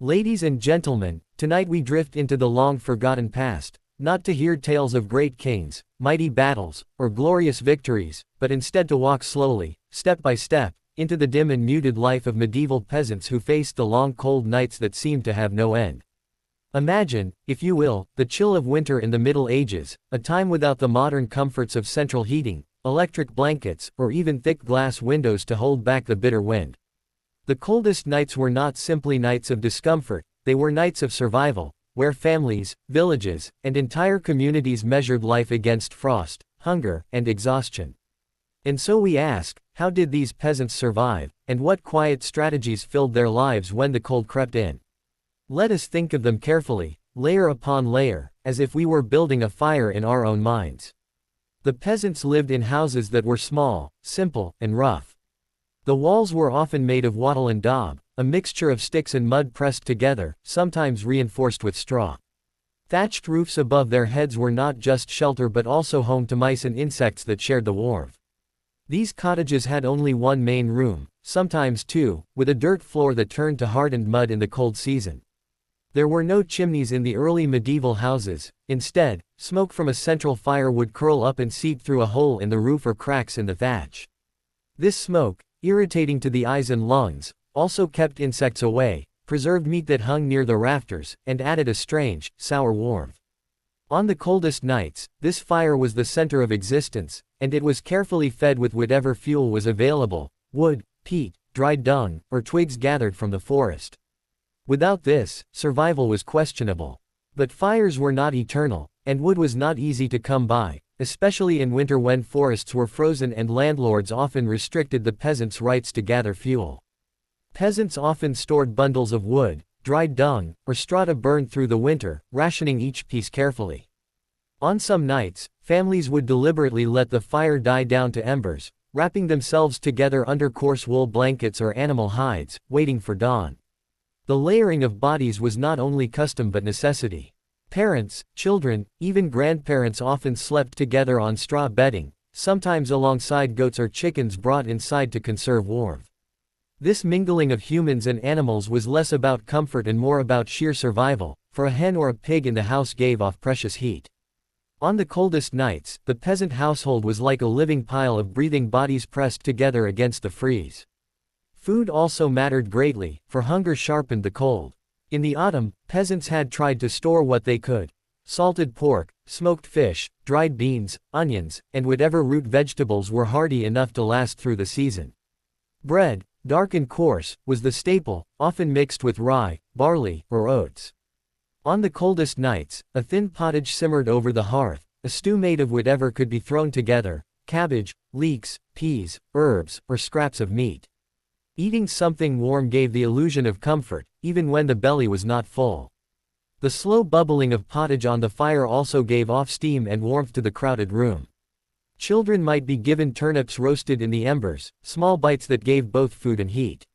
Ladies and gentlemen, tonight we drift into the long-forgotten past, not to hear tales of great kings, mighty battles, or glorious victories, but instead to walk slowly, step by step, into the dim and muted life of medieval peasants who faced the long cold nights that seemed to have no end. Imagine, if you will, the chill of winter in the Middle Ages, a time without the modern comforts of central heating, electric blankets, or even thick glass windows to hold back the bitter wind. The coldest nights were not simply nights of discomfort, they were nights of survival, where families, villages, and entire communities measured life against frost, hunger, and exhaustion. And so we ask, how did these peasants survive, and what quiet strategies filled their lives when the cold crept in? Let us think of them carefully, layer upon layer, as if we were building a fire in our own minds. The peasants lived in houses that were small, simple, and rough. The walls were often made of wattle and daub, a mixture of sticks and mud pressed together, sometimes reinforced with straw. Thatched roofs above their heads were not just shelter but also home to mice and insects that shared the warmth. These cottages had only one main room, sometimes two, with a dirt floor that turned to hardened mud in the cold season. There were no chimneys in the early medieval houses. Instead, smoke from a central fire would curl up and seep through a hole in the roof or cracks in the thatch. This smoke, irritating to the eyes and lungs, also kept insects away, preserved meat that hung near the rafters, and added a strange, sour warmth. On the coldest nights, this fire was the center of existence, and it was carefully fed with whatever fuel was available: wood, peat, dried dung, or twigs gathered from the forest. Without this, survival was questionable. But fires were not eternal, and wood was not easy to come by, especially in winter when forests were frozen and landlords often restricted the peasants' rights to gather fuel. Peasants often stored bundles of wood, dried dung, or straw to burn through the winter, rationing each piece carefully. On some nights, families would deliberately let the fire die down to embers, wrapping themselves together under coarse wool blankets or animal hides, waiting for dawn. The layering of bodies was not only custom but necessity. Parents, children, even grandparents often slept together on straw bedding, sometimes alongside goats or chickens brought inside to conserve warmth. This mingling of humans and animals was less about comfort and more about sheer survival, for a hen or a pig in the house gave off precious heat. On the coldest nights, the peasant household was like a living pile of breathing bodies pressed together against the freeze. Food also mattered greatly, for hunger sharpened the cold. In the autumn, peasants had tried to store what they could: salted pork, smoked fish, dried beans, onions, and whatever root vegetables were hardy enough to last through the season. Bread, dark and coarse, was the staple, often mixed with rye, barley, or oats. On the coldest nights, a thin pottage simmered over the hearth, a stew made of whatever could be thrown together: cabbage, leeks, peas, herbs, or scraps of meat. Eating something warm gave the illusion of comfort, even when the belly was not full. The slow bubbling of pottage on the fire also gave off steam and warmth to the crowded room. Children might be given turnips roasted in the embers, small bites that gave both food and heat.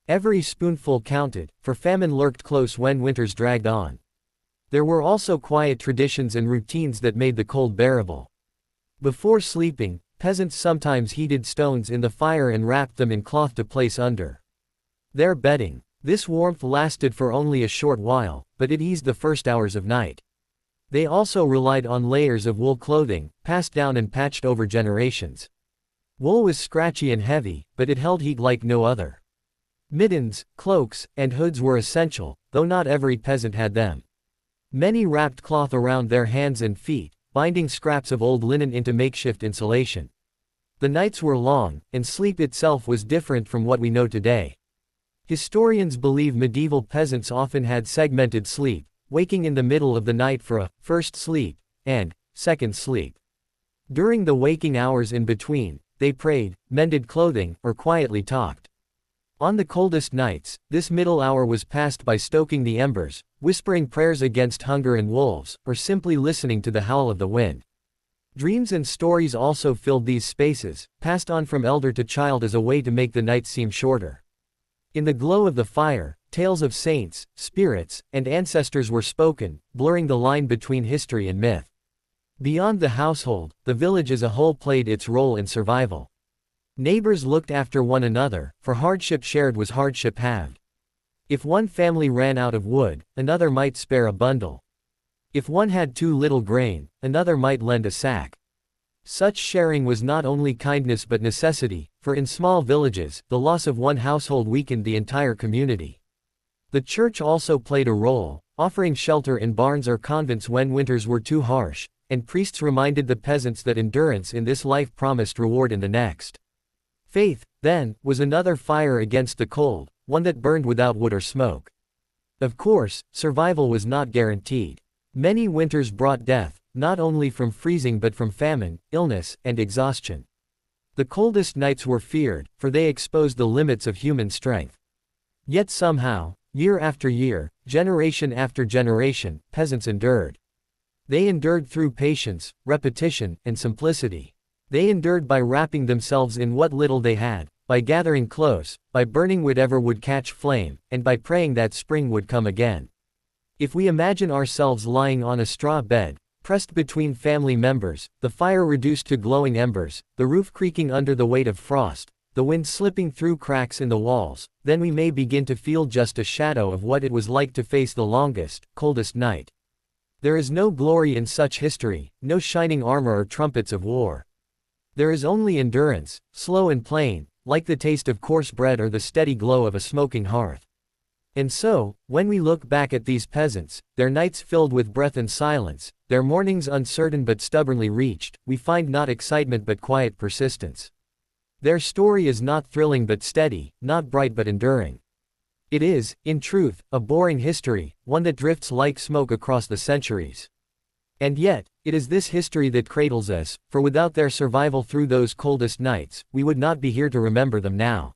Every spoonful counted, for famine lurked close when winters dragged on. There were also quiet traditions and routines that made the cold bearable. Before sleeping, peasants sometimes heated stones in the fire and wrapped them in cloth to place under their bedding. This warmth lasted for only a short while, but it eased the first hours of night. They also relied on layers of wool clothing, passed down and patched over generations. Wool was scratchy and heavy, but it held heat like no other. Mittens, cloaks, and hoods were essential, though not every peasant had them. Many wrapped cloth around their hands and feet, binding scraps of old linen into makeshift insulation. The nights were long, and sleep itself was different from what we know today. Historians believe medieval peasants often had segmented sleep, waking in the middle of the night for a first sleep and second sleep. During the waking hours in between, they prayed, mended clothing, or quietly talked. On the coldest nights, this middle hour was passed by stoking the embers, whispering prayers against hunger and wolves, or simply listening to the howl of the wind. Dreams and stories also filled these spaces, passed on from elder to child as a way to make the nights seem shorter. In the glow of the fire, tales of saints, spirits, and ancestors were spoken, blurring the line between history and myth. Beyond the household, the village as a whole played its role in survival. Neighbors looked after one another, for hardship shared was hardship halved. If one family ran out of wood, another might spare a bundle. If one had too little grain, another might lend a sack. Such sharing was not only kindness but necessity, for in small villages, the loss of one household weakened the entire community. The church also played a role, offering shelter in barns or convents when winters were too harsh, and priests reminded the peasants that endurance in this life promised reward in the next. Faith, then, was another fire against the cold, one that burned without wood or smoke. Of course, survival was not guaranteed. Many winters brought death, not only from freezing but from famine, illness, and exhaustion. The coldest nights were feared, for they exposed the limits of human strength. Yet somehow, year after year, generation after generation, peasants endured. They endured through patience, repetition, and simplicity. They endured by wrapping themselves in what little they had, by gathering close, by burning whatever would catch flame, and by praying that spring would come again. If we imagine ourselves lying on a straw bed, pressed between family members, the fire reduced to glowing embers, the roof creaking under the weight of frost, the wind slipping through cracks in the walls, then we may begin to feel just a shadow of what it was like to face the longest, coldest night. There is no glory in such history, no shining armor or trumpets of war. There is only endurance, slow and plain, like the taste of coarse bread or the steady glow of a smoking hearth. And so, when we look back at these peasants, their nights filled with breath and silence, their mornings uncertain but stubbornly reached, we find not excitement but quiet persistence. Their story is not thrilling but steady, not bright but enduring. It is, in truth, a boring history, one that drifts like smoke across the centuries. And yet, it is this history that cradles us, for without their survival through those coldest nights, we would not be here to remember them now.